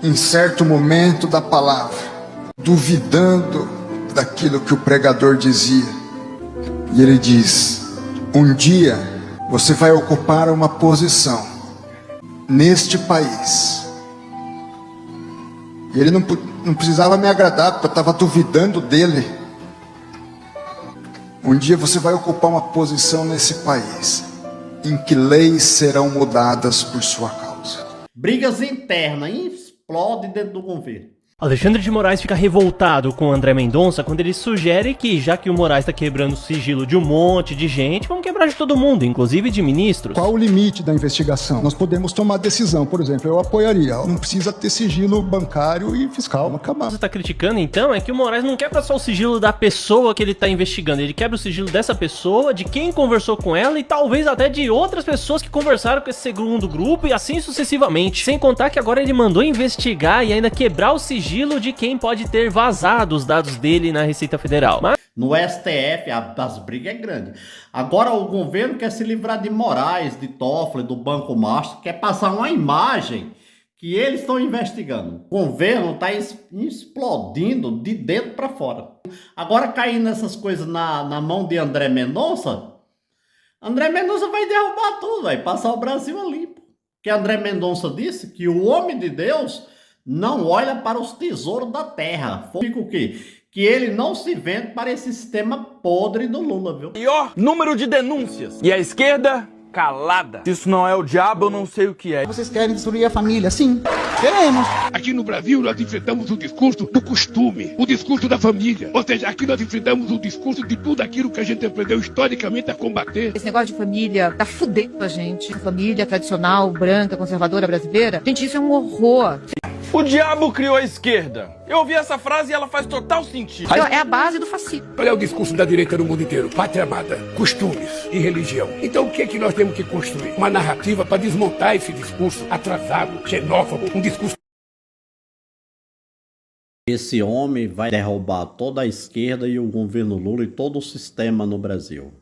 em certo momento da palavra, duvidando daquilo que o pregador dizia. E ele diz: um dia você vai ocupar uma posição neste país. E ele não precisava me agradar, porque eu estava duvidando dele. Um dia você vai ocupar uma posição nesse país em que leis serão mudadas por sua causa. Brigas internas, explode dentro do governo. Alexandre de Moraes fica revoltado com André Mendonça quando ele sugere que, já que o Moraes está quebrando o sigilo de um monte de gente, vamos quebrar de todo mundo, inclusive de ministros. Qual o limite da investigação? Nós podemos tomar decisão, por exemplo, eu apoiaria. Não precisa ter sigilo bancário e fiscal, não acabar. Você está criticando, então, é que o Moraes não quebra só o sigilo da pessoa que ele está investigando, ele quebra o sigilo dessa pessoa, de quem conversou com ela e talvez até de outras pessoas que conversaram com esse segundo grupo e assim sucessivamente. Sem contar que agora ele mandou investigar e ainda quebrar o sigilo de quem pode ter vazado os dados dele na Receita Federal. Mas... no STF, as brigas é grande. Agora o governo quer se livrar de Moraes, de Toffoli, do Banco Master, quer passar uma imagem que eles estão investigando. O governo está explodindo de dentro para fora. Agora caindo essas coisas na mão de André Mendonça vai derrubar tudo, vai passar o Brasil a limpo. Porque André Mendonça disse que o homem de Deus não olha para os tesouros da terra. Fica o quê? Que ele não se vende para esse sistema podre do Lula, viu? Maior número de denúncias. E a esquerda, calada. Se isso não é o diabo, eu não sei o que é. Vocês querem destruir a família? Sim, queremos. Aqui no Brasil, nós enfrentamos o discurso do costume, o discurso da família. Ou seja, aqui nós enfrentamos o discurso de tudo aquilo que a gente aprendeu historicamente a combater. Esse negócio de família tá fudendo a gente. Família tradicional, branca, conservadora brasileira. Gente, isso é um horror. O diabo criou a esquerda. Eu ouvi essa frase e ela faz total sentido. É a base do fascismo. Qual é o discurso da direita no mundo inteiro? Pátria amada, costumes e religião. Então o que é que nós temos que construir? Uma narrativa para desmontar esse discurso atrasado, xenófobo, um discurso... Esse homem vai derrubar toda a esquerda e o governo Lula e todo o sistema no Brasil.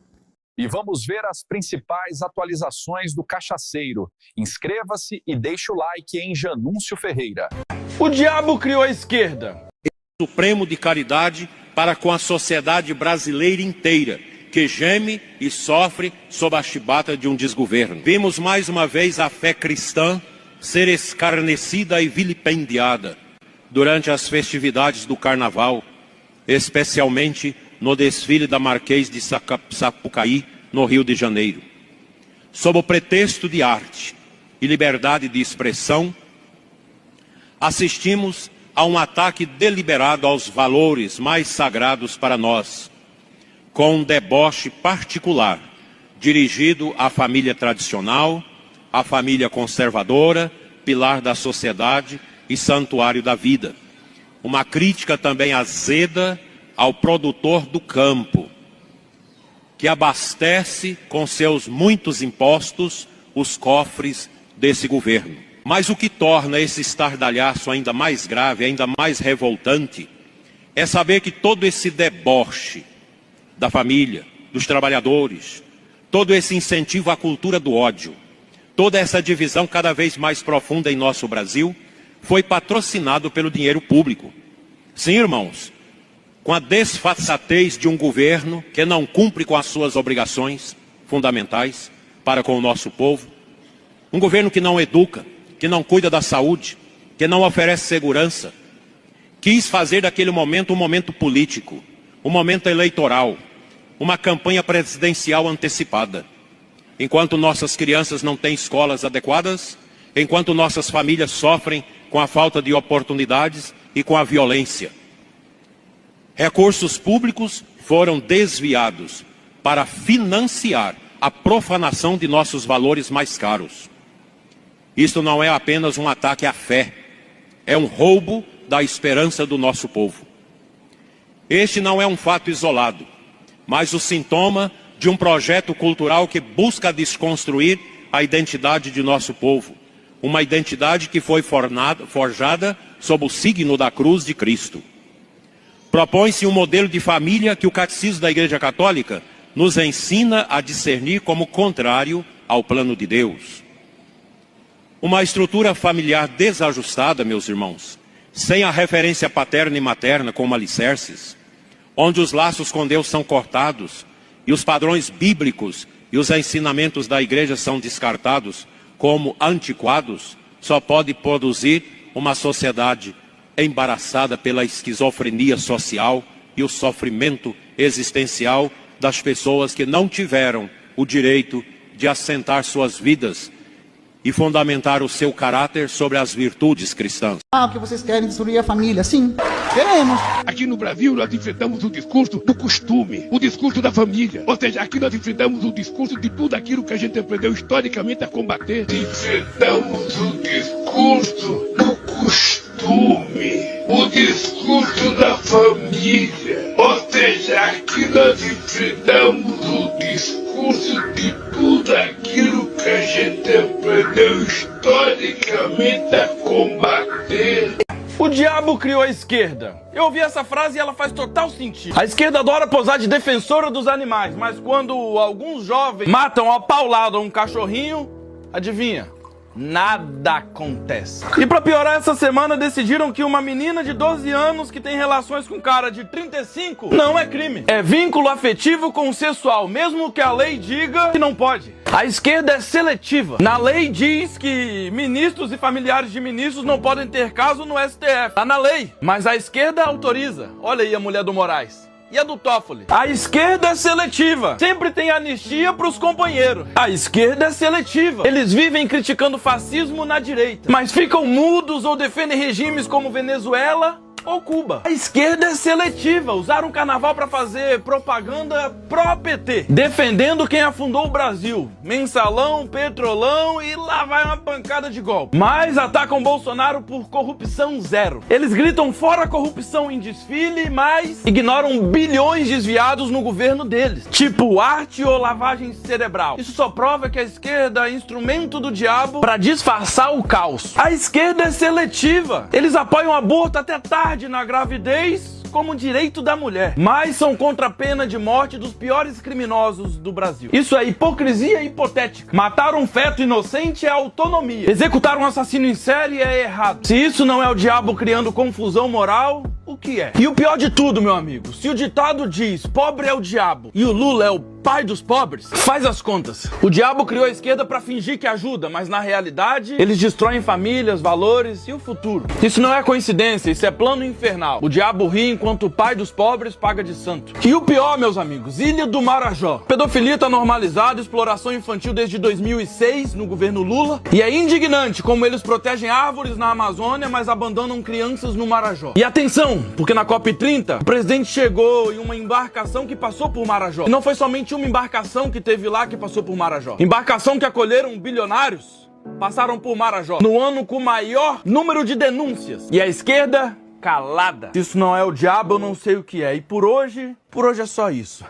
E vamos ver as principais atualizações do Cachaceiro. Inscreva-se e deixe o like em Janúncio Ferreira. O diabo criou a esquerda. Supremo de caridade para com a sociedade brasileira inteira, que geme e sofre sob a chibata de um desgoverno. Vimos mais uma vez a fé cristã ser escarnecida e vilipendiada durante as festividades do Carnaval, especialmente no desfile da Marquês de Sapucaí, no Rio de Janeiro. Sob o pretexto de arte e liberdade de expressão, assistimos a um ataque deliberado aos valores mais sagrados para nós, com um deboche particular, dirigido à família tradicional, à família conservadora, pilar da sociedade e santuário da vida. Uma crítica também azeda ao produtor do campo, que abastece com seus muitos impostos os cofres desse governo. Mas o que torna esse estardalhaço ainda mais grave, ainda mais revoltante, é saber que todo esse deboche da família, dos trabalhadores, todo esse incentivo à cultura do ódio, toda essa divisão cada vez mais profunda em nosso Brasil, foi patrocinado pelo dinheiro público. Sim, irmãos, com a desfaçatez de um governo que não cumpre com as suas obrigações fundamentais para com o nosso povo, um governo que não educa, que não cuida da saúde, que não oferece segurança, quis fazer daquele momento um momento político, um momento eleitoral, uma campanha presidencial antecipada. Enquanto nossas crianças não têm escolas adequadas, enquanto nossas famílias sofrem com a falta de oportunidades e com a violência. Recursos públicos foram desviados para financiar a profanação de nossos valores mais caros. Isto não é apenas um ataque à fé, é um roubo da esperança do nosso povo. Este não é um fato isolado, mas o sintoma de um projeto cultural que busca desconstruir a identidade de nosso povo, uma identidade que foi forjada sob o signo da cruz de Cristo. Propõe-se um modelo de família que o Catecismo da Igreja Católica nos ensina a discernir como contrário ao plano de Deus. Uma estrutura familiar desajustada, meus irmãos, sem a referência paterna e materna como alicerces, onde os laços com Deus são cortados e os padrões bíblicos e os ensinamentos da igreja são descartados como antiquados, só pode produzir uma sociedade embaraçada pela esquizofrenia social e o sofrimento existencial das pessoas que não tiveram o direito de assentar suas vidas e fundamentar o seu caráter sobre as virtudes cristãs. Ah, o que vocês querem destruir a família? Sim, queremos. Aqui no Brasil nós enfrentamos o discurso do costume, o discurso da família. Ou seja, aqui nós enfrentamos o discurso de tudo aquilo que a gente aprendeu historicamente a combater. Enfrentamos o discurso do costume, o discurso da família. Ou seja, aqui nós enfrentamos o discurso de tudo aquilo que a gente aprendeu historicamente a combater. O diabo criou a esquerda. Eu ouvi essa frase e ela faz total sentido. A esquerda adora posar de defensora dos animais, mas quando alguns jovens matam a paulada um cachorrinho, adivinha? Nada acontece. E pra piorar, essa semana decidiram que uma menina de 12 anos que tem relações com um cara de 35 não é crime. É vínculo afetivo consensual, mesmo que a lei diga que não pode. A esquerda é seletiva. Na lei diz que ministros e familiares de ministros não podem ter caso no STF. Tá na lei. Mas a esquerda autoriza. Olha aí a mulher do Moraes. E a do Toffoli? A esquerda é seletiva. Sempre tem anistia pros companheiros. A esquerda é seletiva. Eles vivem criticando o fascismo na direita, mas ficam mudos ou defendem regimes como Venezuela ou Cuba. A esquerda é seletiva. Usaram o carnaval para fazer propaganda pró-PT, defendendo quem afundou o Brasil. Mensalão, petrolão e lá vai uma pancada de golpe. Mas atacam Bolsonaro por corrupção zero. Eles gritam fora corrupção em desfile, mas ignoram bilhões desviados no governo deles. Tipo arte ou lavagem cerebral. Isso só prova que a esquerda é instrumento do diabo para disfarçar o caos. A esquerda é seletiva. Eles apoiam o aborto até tarde na gravidez como direito da mulher, mas são contra a pena de morte dos piores criminosos do Brasil. Isso é hipocrisia hipotética. Matar um feto inocente é autonomia. Executar um assassino em série é errado. Se isso não é o diabo criando confusão moral, o que é? E o pior de tudo, meu amigo, se o ditado diz pobre é o diabo e o Lula é o pai dos pobres, faz as contas. O diabo criou a esquerda pra fingir que ajuda, mas na realidade eles destroem famílias, valores e o futuro. Isso não é coincidência, isso é plano infernal. O diabo ri enquanto o pai dos pobres paga de santo. E o pior, meus amigos, Ilha do Marajó. Pedofilia tá normalizada, exploração infantil desde 2006 no governo Lula. E é indignante como eles protegem árvores na Amazônia, mas abandonam crianças no Marajó. E atenção, porque na COP30 o presidente chegou em uma embarcação que passou por Marajó. E não foi somente uma embarcação que teve lá que passou por Marajó. Embarcação que acolheram bilionários passaram por Marajó no ano com o maior número de denúncias. E a esquerda calada. Se isso não é o diabo, eu não sei o que é. E por hoje é só isso.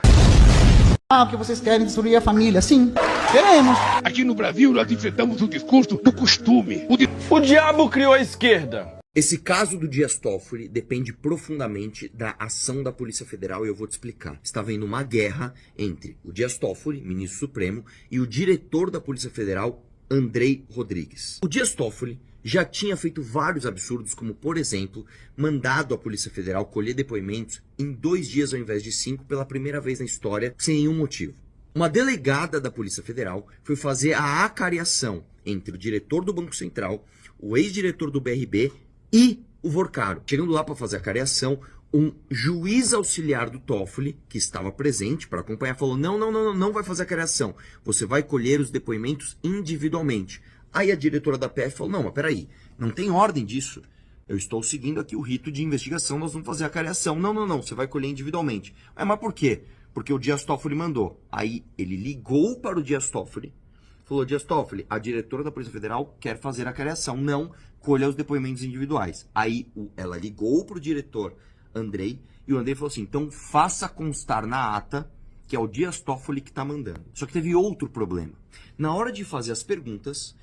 Ah, o que vocês querem destruir a família? Sim, queremos. Aqui no Brasil nós enfrentamos o discurso do costume. O diabo criou a esquerda. Esse caso do Dias Toffoli depende profundamente da ação da Polícia Federal e eu vou te explicar. Está havendo uma guerra entre o Dias Toffoli, ministro supremo, e o diretor da Polícia Federal, Andrei Rodrigues. O Dias Toffoli já tinha feito vários absurdos, como, por exemplo, mandado a Polícia Federal colher depoimentos em 2 dias ao invés de 5 pela primeira vez na história, sem nenhum motivo. Uma delegada da Polícia Federal foi fazer a acariação entre o diretor do Banco Central, o ex-diretor do BRB e o Vorcaro. Chegando lá para fazer a cariação, um juiz auxiliar do Toffoli, que estava presente para acompanhar, falou: não vai fazer a cariação, você vai colher os depoimentos individualmente. Aí a diretora da PF falou: não, mas peraí, não tem ordem disso. Eu estou seguindo aqui o rito de investigação, nós vamos fazer a cariação. Não, você vai colher individualmente. Mas por quê? Porque o Dias Toffoli mandou. Aí ele ligou para o Dias Toffoli, falou: Dias Toffoli, a diretora da Polícia Federal quer fazer a cariação, não colha os depoimentos individuais. Aí ela ligou para o diretor Andrei, e o Andrei falou assim: então faça constar na ata que é o Dias Toffoli que está mandando. Só que teve outro problema. Na hora de fazer as perguntas,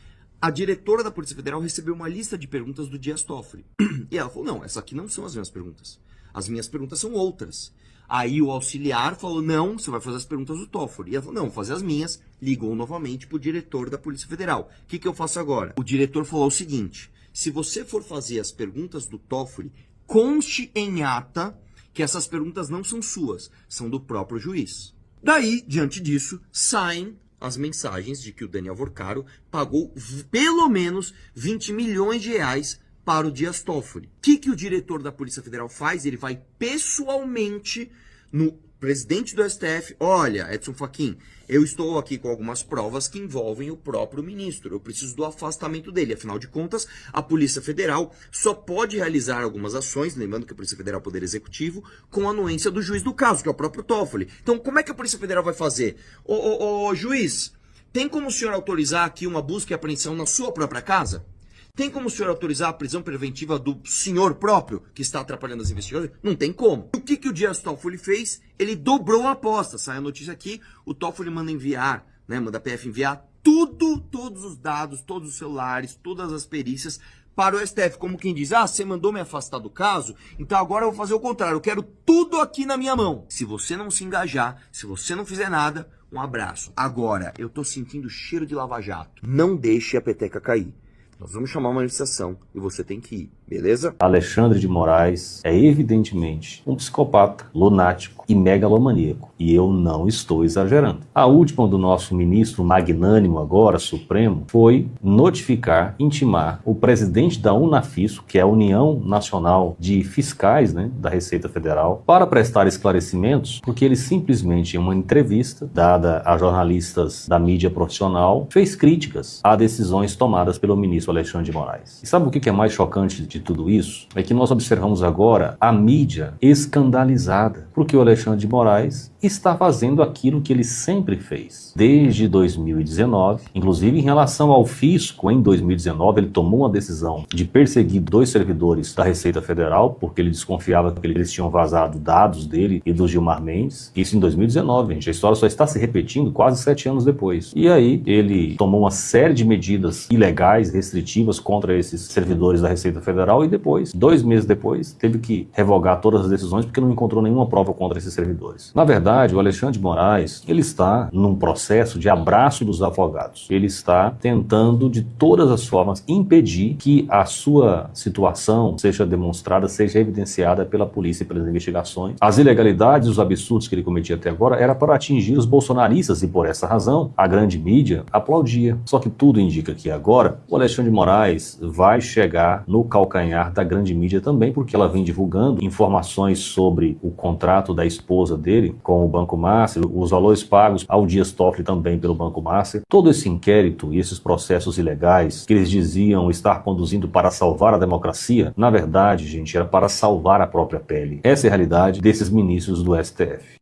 a diretora da Polícia Federal recebeu uma lista de perguntas do Dias Toffoli. E ela falou: não, essas aqui não são as minhas perguntas. As minhas perguntas são outras. Aí o auxiliar falou, não, você vai fazer as perguntas do Toffoli. E ela falou, não, vou fazer as minhas. Ligou novamente pro diretor da Polícia Federal. O que eu faço agora? O diretor falou o seguinte, se você for fazer as perguntas do Toffoli, conste em ata que essas perguntas não são suas, são do próprio juiz. Daí, diante disso, saem as mensagens de que o Daniel Vorcaro pagou pelo menos 20 milhões de reais para o Dias Toffoli. O que o diretor da Polícia Federal faz? Ele vai pessoalmente no presidente do STF, olha, Edson Fachin, eu estou aqui com algumas provas que envolvem o próprio ministro, eu preciso do afastamento dele, afinal de contas, a Polícia Federal só pode realizar algumas ações, lembrando que a Polícia Federal é o Poder Executivo, com a anuência do juiz do caso, que é o próprio Toffoli. Então, como é que a Polícia Federal vai fazer? Ô juiz, tem como o senhor autorizar aqui uma busca e apreensão na sua própria casa? Tem como o senhor autorizar a prisão preventiva do senhor próprio, que está atrapalhando as investigações? Não tem como. O que o Dias Toffoli fez? Ele dobrou a aposta. Sai a notícia aqui, o Toffoli manda enviar, manda a PF enviar todos os dados, todos os celulares, todas as perícias para o STF. Como quem diz, você mandou me afastar do caso, então agora eu vou fazer o contrário. Eu quero tudo aqui na minha mão. Se você não se engajar, se você não fizer nada, um abraço. Agora, eu tô sentindo cheiro de lava-jato. Não deixe a peteca cair. Nós vamos chamar uma manifestação e você tem que ir, beleza? Alexandre de Moraes é evidentemente um psicopata, lunático e megalomaníaco. E eu não estou exagerando. A última do nosso ministro magnânimo agora, Supremo, foi notificar, intimar o presidente da Unafisco, que é a União Nacional de Fiscais, da Receita Federal, para prestar esclarecimentos, porque ele simplesmente, em uma entrevista dada a jornalistas da mídia profissional, fez críticas a decisões tomadas pelo ministro Alexandre de Moraes. E sabe o que é mais chocante de tudo isso? É que nós observamos agora a mídia escandalizada, porque o Alexandre de Moraes está fazendo aquilo que ele sempre fez, desde 2019, inclusive em relação ao fisco, em 2019 ele tomou uma decisão de perseguir 2 servidores da Receita Federal, porque ele desconfiava que eles tinham vazado dados dele e do Gilmar Mendes, isso em 2019, gente, a história só está se repetindo quase 7 anos depois. E aí ele tomou uma série de medidas ilegais, restritivas contra esses servidores da Receita Federal e depois, 2 meses depois, teve que revogar todas as decisões porque não encontrou nenhuma prova contra esses servidores. Na verdade, o Alexandre de Moraes, ele está num processo de abraço dos afogados. Ele está tentando, de todas as formas, impedir que a sua situação seja demonstrada, seja evidenciada pela polícia e pelas investigações. As ilegalidades e os absurdos que ele cometia até agora era para atingir os bolsonaristas e, por essa razão, a grande mídia aplaudia. Só que tudo indica que agora o Alexandre de Moraes vai chegar no calcanhar da grande mídia também, porque ela vem divulgando informações sobre o contrato da esposa dele com o Banco Master, os valores pagos ao Dias Toffoli também pelo Banco Master. Todo esse inquérito e esses processos ilegais que eles diziam estar conduzindo para salvar a democracia, na verdade, gente, era para salvar a própria pele. Essa é a realidade desses ministros do STF.